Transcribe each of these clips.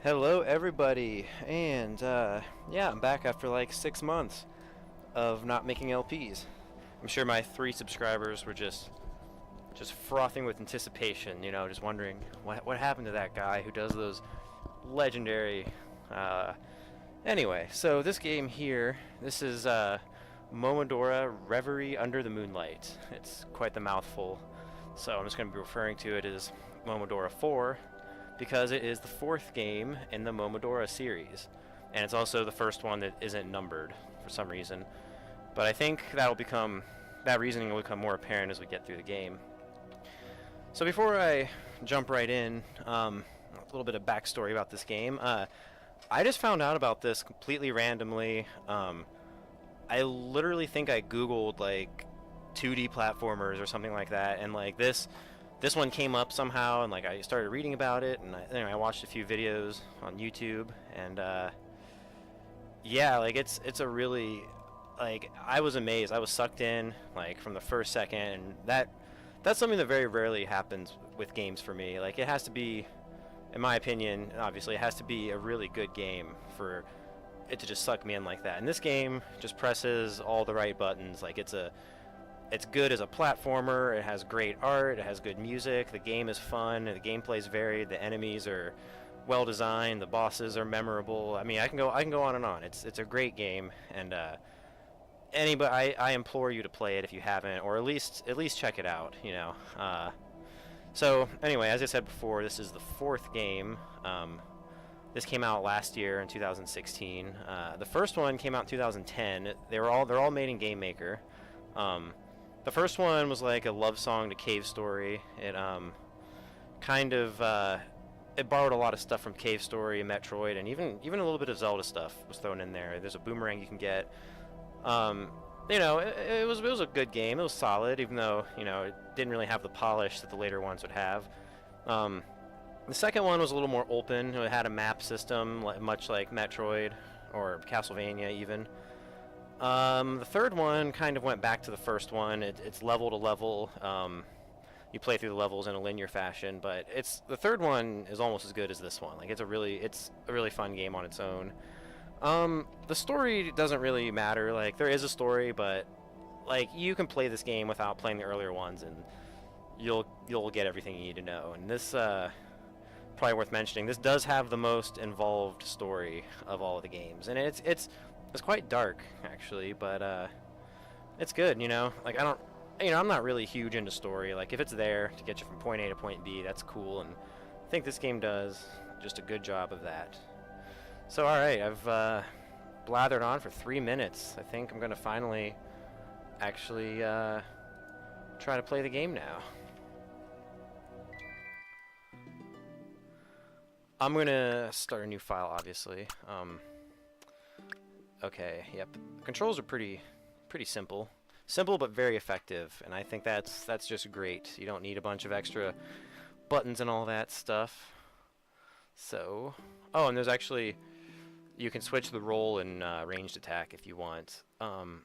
Hello everybody, and yeah, I'm back after like 6 months of not making LPs. I'm sure my 3 subscribers were just frothing with anticipation, just wondering what happened to that guy who does those legendary. Anyway, so this game here, this is Momodora Reverie under the Moonlight. It's quite the mouthful, so I'm just going to be referring to it as Momodora 4. Because it is the 4th game in the Momodora series, and it's also the first one that isn't numbered for some reason. But I think that reasoning will become more apparent as we get through the game. So before I jump right in, a little bit of backstory about this game. I just found out about this completely randomly. I literally think I googled like 2D platformers or something like that, and like this one came up somehow, and like I started reading about it, and I watched a few videos on YouTube, and yeah, like it's a really, like, I was amazed. I was sucked in like from the first second, and that's something that very rarely happens with games for me. Like, it has to be, in my opinion, obviously it has to be a really good game for it to just suck me in like that. And this game just presses all the right buttons. Like, it's good as a platformer, it has great art, it has good music, the game is fun, the gameplay is varied, the enemies are well designed, the bosses are memorable. I mean, I can go on and on. It's a great game, and I implore you to play it if you haven't, or at least check it out, So anyway, as I said before, this is the 4th game. This came out last year in 2016. The first one came out in 2010. They're all made in Game Maker. The first one was like a love song to Cave Story. It it borrowed a lot of stuff from Cave Story and Metroid, and even a little bit of Zelda stuff was thrown in there. There's a boomerang you can get. It was a good game. It was solid, even though it didn't really have the polish that the later ones would have. The second one was a little more open. It had a map system, much like Metroid or Castlevania even. The third one kind of went back to the first one. It's level to level. You play through the levels in a linear fashion, but the third one is almost as good as this one. Like, it's a really fun game on its own. The story doesn't really matter. Like, there is a story, but like, you can play this game without playing the earlier ones, and you'll get everything you need to know. And this probably worth mentioning. This does have the most involved story of all of the games, and it's quite dark, actually, but it's good, Like, I'm not really huge into story. Like, if it's there to get you from point A to point B, that's cool, and I think this game does just a good job of that. So, alright, I've blathered on for 3 minutes. I think I'm going to finally actually try to play the game now. I'm going to start a new file, obviously. Okay, yep. The controls are pretty simple. Simple but very effective, and I think that's just great. You don't need a bunch of extra buttons and all that stuff. So, oh, and there's actually, you can switch the roll and ranged attack if you want. I'm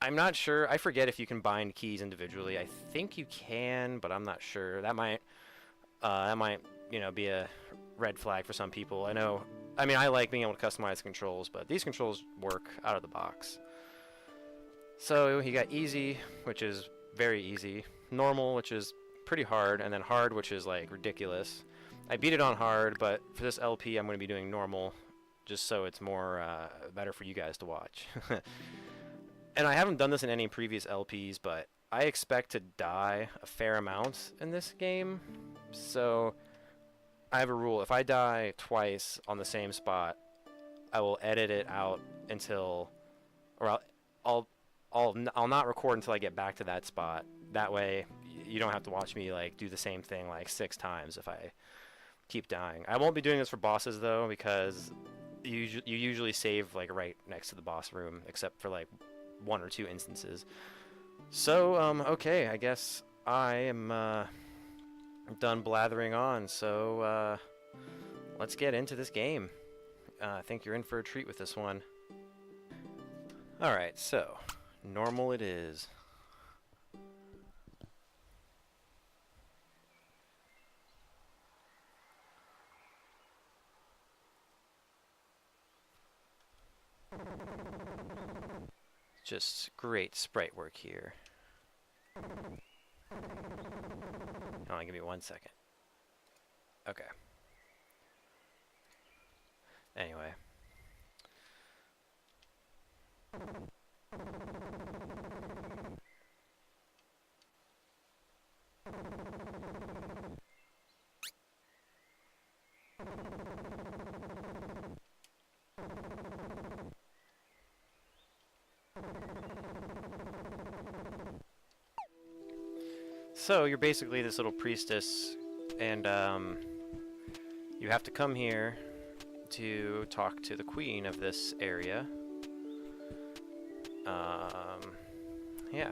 not sure. I forget if you can bind keys individually. I think you can, but I'm not sure. That might be a red flag for some people. I mean, I like being able to customize controls, but these controls work out of the box. So you got easy, which is very easy, normal, which is pretty hard, and then hard, which is like ridiculous. I beat it on hard, but for this LP I'm going to be doing normal, just so it's more better for you guys to watch. And I haven't done this in any previous LPs, but I expect to die a fair amount in this game, so I have a rule. If I die twice on the same spot, I will edit it out until, or I'll not record until I get back to that spot. That way, you don't have to watch me like do the same thing like 6 times if I keep dying. I won't be doing this for bosses though, because you usually save like right next to the boss room, except for like 1 or 2 instances. So okay, I guess I am done blathering on, so let's get into this game. I think you're in for a treat with this one. Alright, so normal it is. Just great sprite work here. Hold on, give me 1 second. Okay. Anyway. So you're basically this little priestess, and you have to come here to talk to the queen of this area. Yeah.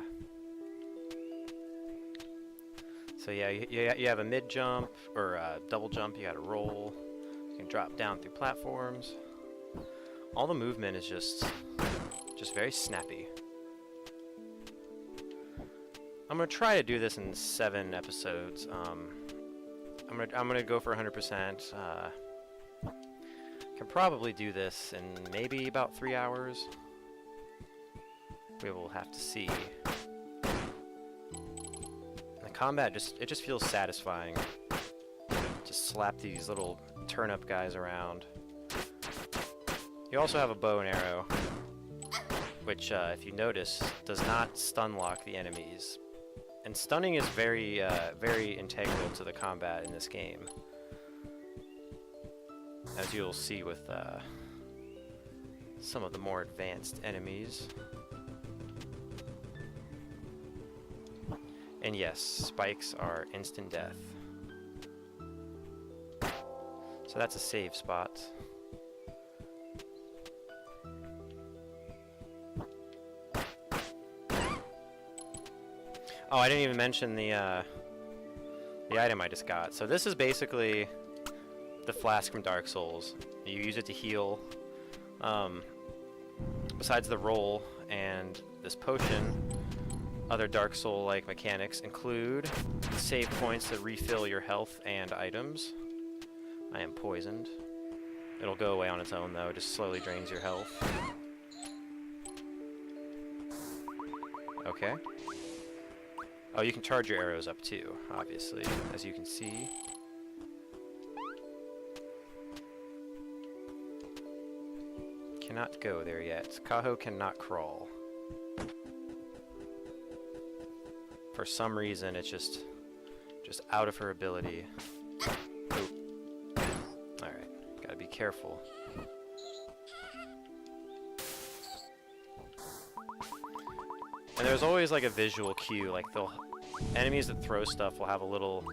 So yeah, you have a mid jump or a double jump. You got to roll. You can drop down through platforms. All the movement is just very snappy. I'm gonna try to do this in 7 episodes. I'm gonna go for 100%. Can probably do this in maybe about 3 hours. We will have to see. The combat it just feels satisfying. Just slap these little turnip guys around. You also have a bow and arrow, which, if you notice, does not stun lock the enemies. And stunning is very integral to the combat in this game, as you'll see with some of the more advanced enemies. And yes, spikes are instant death. So that's a save spot. Oh, I didn't even mention the item I just got. So this is basically the flask from Dark Souls. You use it to heal. Besides the roll and this potion, other Dark Soul-like mechanics include save points that refill your health and items. I am poisoned. It'll go away on its own though, it just slowly drains your health. Okay. Oh, you can charge your arrows up too, obviously, as you can see. Cannot go there yet. Kaho cannot crawl. For some reason, it's just out of her ability. Oop. Alright, gotta be careful. And there's always like a visual cue, like enemies that throw stuff will have a little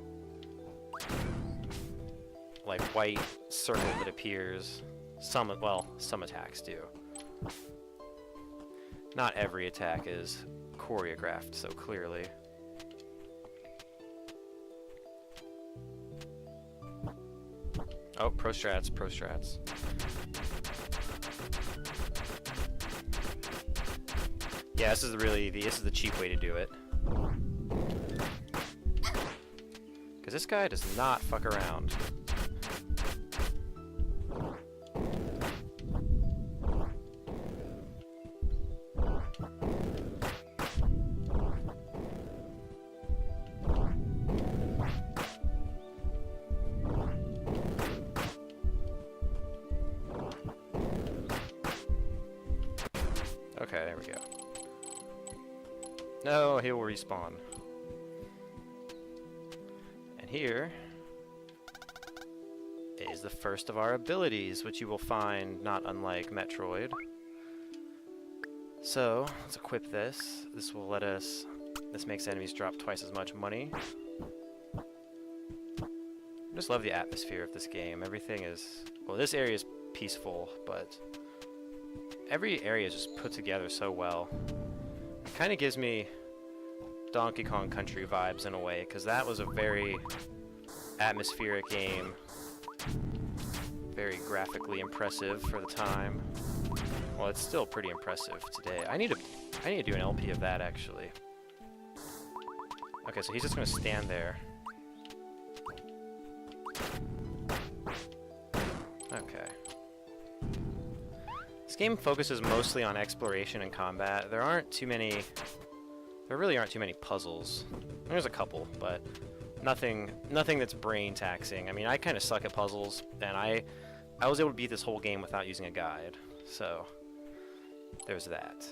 like white circle that appears. Some attacks do. Not every attack is choreographed so clearly. Oh, pro strats. Yeah, this is the cheap way to do it. Because this guy does not fuck around. Okay, there we go. No, he'll respawn. And here is the first of our abilities, which you will find not unlike Metroid. So, let's equip this. This makes enemies drop twice as much money. I just love the atmosphere of this game. Everything is, well, this area is peaceful, but every area is just put together so well. It kind of gives me Donkey Kong Country vibes in a way, because that was a very atmospheric game. Very graphically impressive for the time. Well, it's still pretty impressive today. I need to do an LP of that, actually. Okay, so he's just going to stand there. game focuses mostly on exploration and combat. There really aren't too many puzzles. There's a couple, but nothing that's brain taxing. I mean, I kind of suck at puzzles, and I was able to beat this whole game without using a guide. So there's that.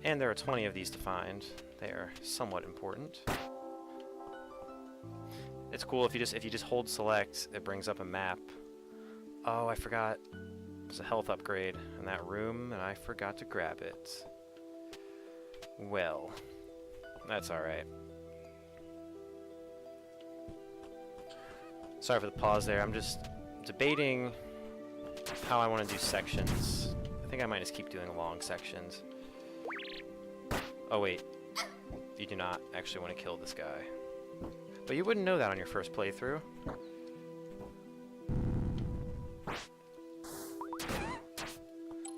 And there are 20 of these to find. They are somewhat important. It's cool if you just hold select, it brings up a map. Oh, I forgot. There's a health upgrade in that room, and I forgot to grab it. Well, that's alright. Sorry for the pause there. I'm just debating how I want to do sections. I think I might just keep doing long sections. Oh wait, you do not actually want to kill this guy. But you wouldn't know that on your first playthrough.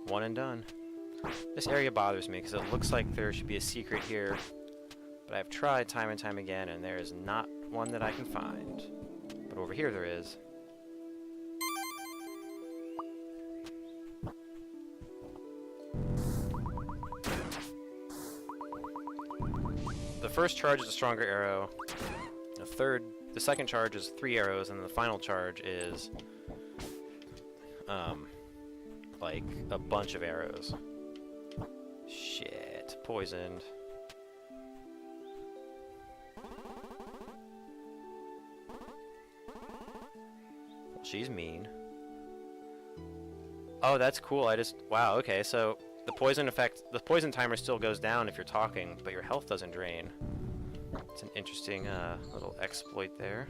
One and done. This area bothers me because it looks like there should be a secret here, but I've tried time and time again and there is not one that I can find. But over here there is. The first charge is a stronger arrow. The second charge is 3 arrows, and the final charge is like a bunch of arrows. Shit, poisoned. Well, she's mean. Oh, that's cool. Wow, okay, so the poison timer still goes down if you're talking, but your health doesn't drain. It's an interesting little exploit there.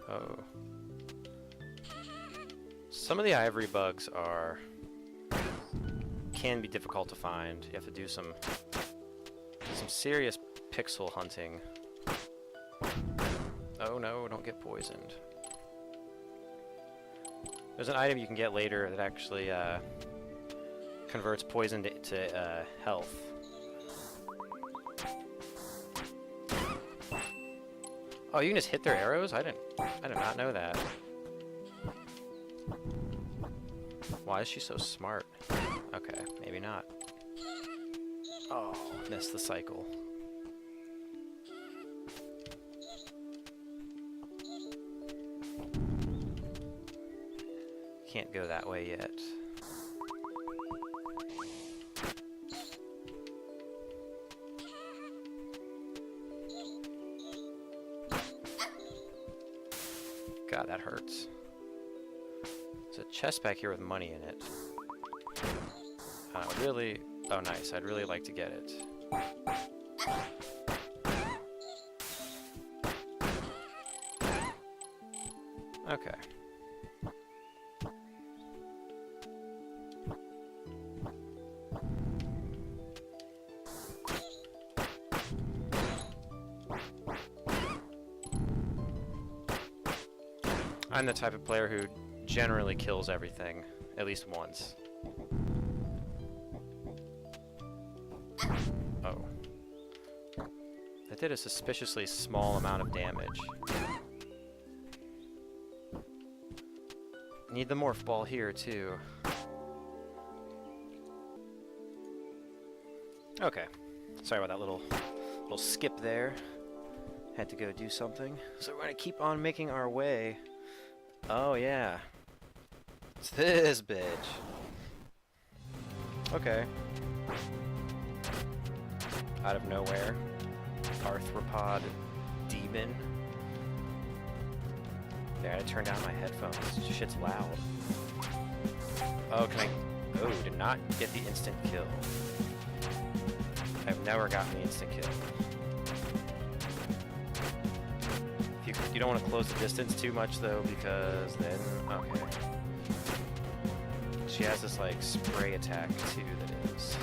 Oh. Some of the ivory bugs can be difficult to find. You have to do some serious pixel hunting. Oh no, don't get poisoned. There's an item you can get later that actually converts poison to health. Oh, you can just hit their arrows? I did not know that. Why is she so smart? Okay, maybe not. Oh, missed the cycle. Can't go that way yet. God, that hurts. There's a chest back here with money in it. Really? Oh, nice. I'd really like to get it. Okay. I'm the type of player who generally kills everything, at least once. Oh. That did a suspiciously small amount of damage. Need the morph ball here, too. Okay. Sorry about that little skip there. Had to go do something. So we're gonna keep on making our way. Oh, yeah. It's this bitch. Okay. Out of nowhere. Arthropod demon. There, I had to turn down my headphones. This shit's loud. Oh, can I... Oh, did not get the instant kill. I've never gotten the instant kill. You don't want to close the distance too much, though, because then... Okay. She has this, like, spray attack, too, that is...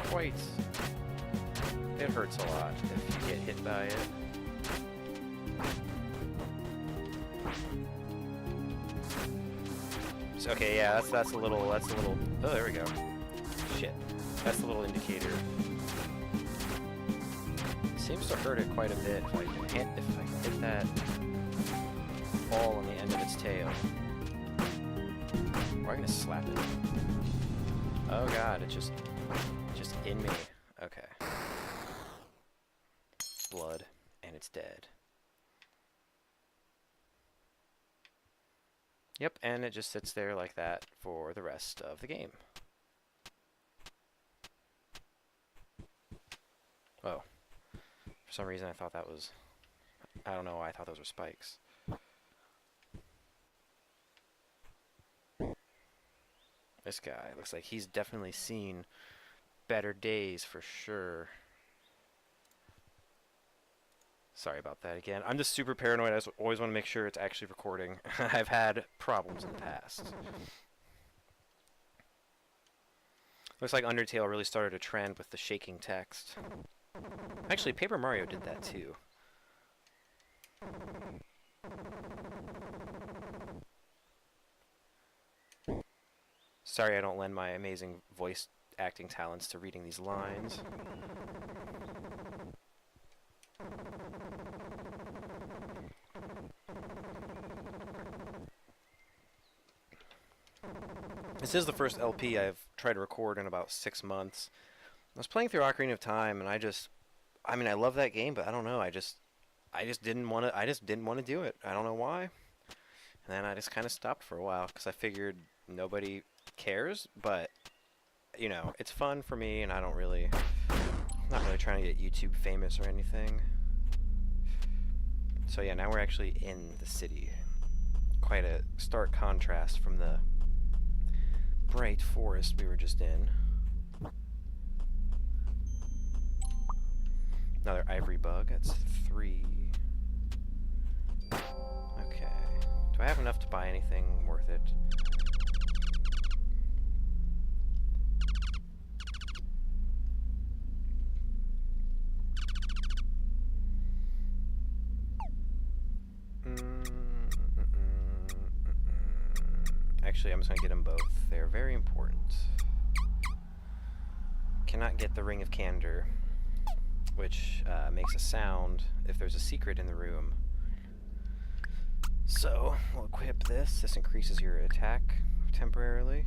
quite... It hurts a lot if you get hit by it. Okay, yeah, that's a little. Oh, there we go. Shit, that's a little indicator. It seems to hurt it quite a bit if I can hit that ball on the end of its tail. Or I'm gonna slap it. Oh god, it's just in me. Okay. Blood, and it's dead. Yep, and it just sits there like that for the rest of the game. Oh. For some reason I thought that was... I don't know why I thought those were spikes. This guy looks like he's definitely seen better days for sure. Sorry about that again. I'm just super paranoid. I always want to make sure it's actually recording. I've had problems in the past. Looks like Undertale really started a trend with the shaking text. Actually, Paper Mario did that too. Sorry I don't lend my amazing voice acting talents to reading these lines. This is the first LP I've tried to record in about 6 months. I was playing through Ocarina of Time, and I mean, I love that game, but I don't know, I just didn't want to do it. I don't know why. And then I just kind of stopped for a while, because I figured nobody cares, but, you know, it's fun for me, and I'm not really trying to get YouTube famous or anything. So yeah, now we're actually in the city. Quite a stark contrast from the bright forest we were just in. Another ivory bug, that's 3. Okay. Do I have enough to buy anything worth it? Actually, I'm just going to get them both. They're very important. Cannot get the Ring of Candor, which makes a sound if there's a secret in the room. So, we'll equip this. This increases your attack temporarily.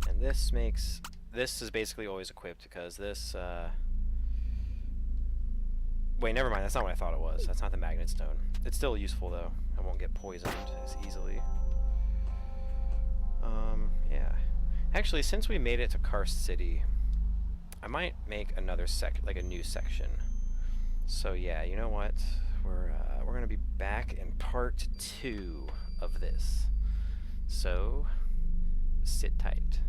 And this makes... This is basically always equipped because this... Wait, never mind. That's not what I thought it was. That's not the Magnet Stone. It's still useful, though. I won't get poisoned as easily. Yeah. Actually, since we made it to Karst City, I might make another a new section. So yeah, you know what? We're gonna be back in part 2 of this. So sit tight.